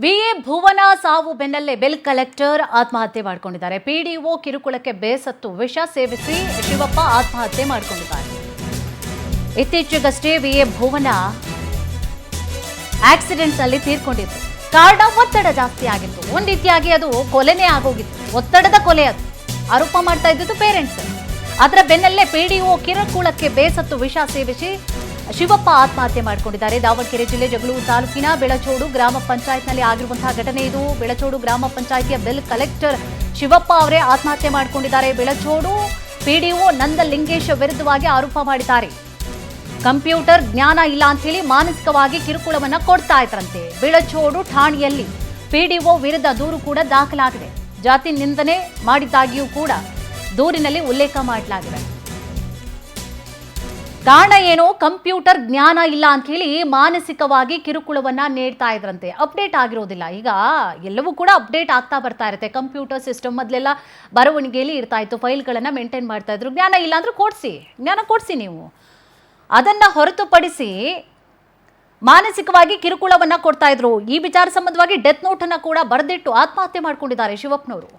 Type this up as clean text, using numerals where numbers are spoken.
VA ಭುವನ ಸಾವು ಬೆನ್ನಲ್ಲೇ bill collector ಆತ್ಮಹತ್ಯೆ ಮಾಡಿಕೊಂಡಿದ್ದಾರೆ. ಪಿಡಿಒ ಕಿರುಕುಳಕ್ಕೆ ಬೇಸತ್ತು ವಿಷ ಸೇವಿಸಿ ಶಿವಪ್ಪ ಆತ್ಮಹತ್ಯೆ ಮಾಡಿಕೊಂಡಿದ್ದಾರೆ. ಇತ್ತೀಚೆಗಷ್ಟೇ ವಿಎ ಭುವನ ಆಕ್ಸಿಡೆಂಟ್ ನಲ್ಲಿ ತೀರ್ಕೊಂಡಿತ್ತು. ಕಾರಣ ಒತ್ತಡ ಜಾಸ್ತಿ ಆಗಿತ್ತು. ಒಂದ್ ರೀತಿಯಾಗಿ ಅದು ಕೊಲೆನೇ ಆಗೋಗಿತ್ತು. ಒತ್ತಡದ ಕೊಲೆ ಅದು ಆರೋಪ ಮಾಡ್ತಾ ಇದ್ದಿದ್ದು ಪೇರೆಂಟ್ಸ್. ಅದರ ಬೆನ್ನಲ್ಲೇ ಪಿಡಿಒ ಕಿರುಕುಳಕ್ಕೆ ಬೇಸತ್ತು ವಿಷ ಸೇವಿಸಿ ಶಿವಪ್ಪ ಆತ್ಮಹತ್ಯೆ ಮಾಡಿಕೊಂಡಿದ್ದಾರೆ. ದಾವಣಗೆರೆ ಜಿಲ್ಲೆ ಜಗಳೂರು ತಾಲೂಕಿನ ಬೆಳಚೋಡು ಗ್ರಾಮ ಪಂಚಾಯತ್ನಲ್ಲಿ ಆಗಿರುವಂತಹ ಘಟನೆ ಇದು. ಬೆಳಚೋಡು ಗ್ರಾಮ ಪಂಚಾಯಿತಿಯ ಬಿಲ್ ಕಲೆಕ್ಟರ್ ಶಿವಪ್ಪ ಅವರೇ ಆತ್ಮಹತ್ಯೆ ಮಾಡಿಕೊಂಡಿದ್ದಾರೆ. ಬೆಳಚೋಡು ಪಿಡಿಒ ನಂದಲಿಂಗೇಶ್ ವಿರುದ್ಧವಾಗಿ ಆರೋಪ ಮಾಡಿದ್ದಾರೆ. ಕಂಪ್ಯೂಟರ್ ಜ್ಞಾನ ಇಲ್ಲ ಅಂತ ಹೇಳಿ ಮಾನಸಿಕವಾಗಿ ಕಿರುಕುಳವನ್ನ ಕೊಡ್ತಾ ಇದ್ರಂತೆ. ಬೆಳಚೋಡು ಠಾಣೆಯಲ್ಲಿ ಪಿಡಿಒ ವಿರುದ್ಧ ದೂರು ಕೂಡ ದಾಖಲಾಗಿದೆ. ಜಾತಿ ನಿಂದನೆ ಮಾಡಿದ್ದಾಗಿಯೂ ಕೂಡ ದೂರಿನಲ್ಲಿ ಉಲ್ಲೇಖ ಮಾಡಲಾಗಿದೆ. ಕಾರಣ ಏನು? ಕಂಪ್ಯೂಟರ್ ಜ್ಞಾನ ಇಲ್ಲ ಅಂತ ಹೇಳಿ ಮಾನಸಿಕವಾಗಿ ಕಿರುಕುಳವನ್ನ ನೀಡ್ತಾ ಇದ್ರಂತೆ. ಅಪ್ಡೇಟ್ ಆಗಿರೋದಿಲ್ಲ. ಈಗ ಎಲ್ಲವೂ ಕೂಡ ಅಪ್ಡೇಟ್ ಆಗ್ತಾ ಬರ್ತಾ ಇರುತ್ತೆ. ಕಂಪ್ಯೂಟರ್ ಸಿಸ್ಟಮ್ ಮೊದಲೆಲ್ಲ ಬರವಣಿಗೆಯಲ್ಲಿ ಇರ್ತಾ ಇತ್ತು, ಫೈಲ್ಗಳನ್ನ ಮೇಂಟೈನ್ ಮಾಡ್ತಾ ಇದ್ರು. ಜ್ಞಾನ ಇಲ್ಲ ಅಂದ್ರೆ ಜ್ಞಾನ ಕೊಡಿಸಿ ನೀವು. ಅದನ್ನ ಹೊರತುಪಡಿಸಿ ಮಾನಸಿಕವಾಗಿ ಕಿರುಕುಳವನ್ನ ಕೊಡ್ತಾ ಇದ್ರು. ಈ ವಿಚಾರ ಸಂಬಂಧವಾಗಿ ಡೆತ್ ನೋಟ್ ಅನ್ನ ಕೂಡ ಬರೆದಿಟ್ಟು ಆತ್ಮಹತ್ಯೆ ಮಾಡ್ಕೊಂಡಿದ್ದಾರೆ ಶಿವಪ್ಪನವರು.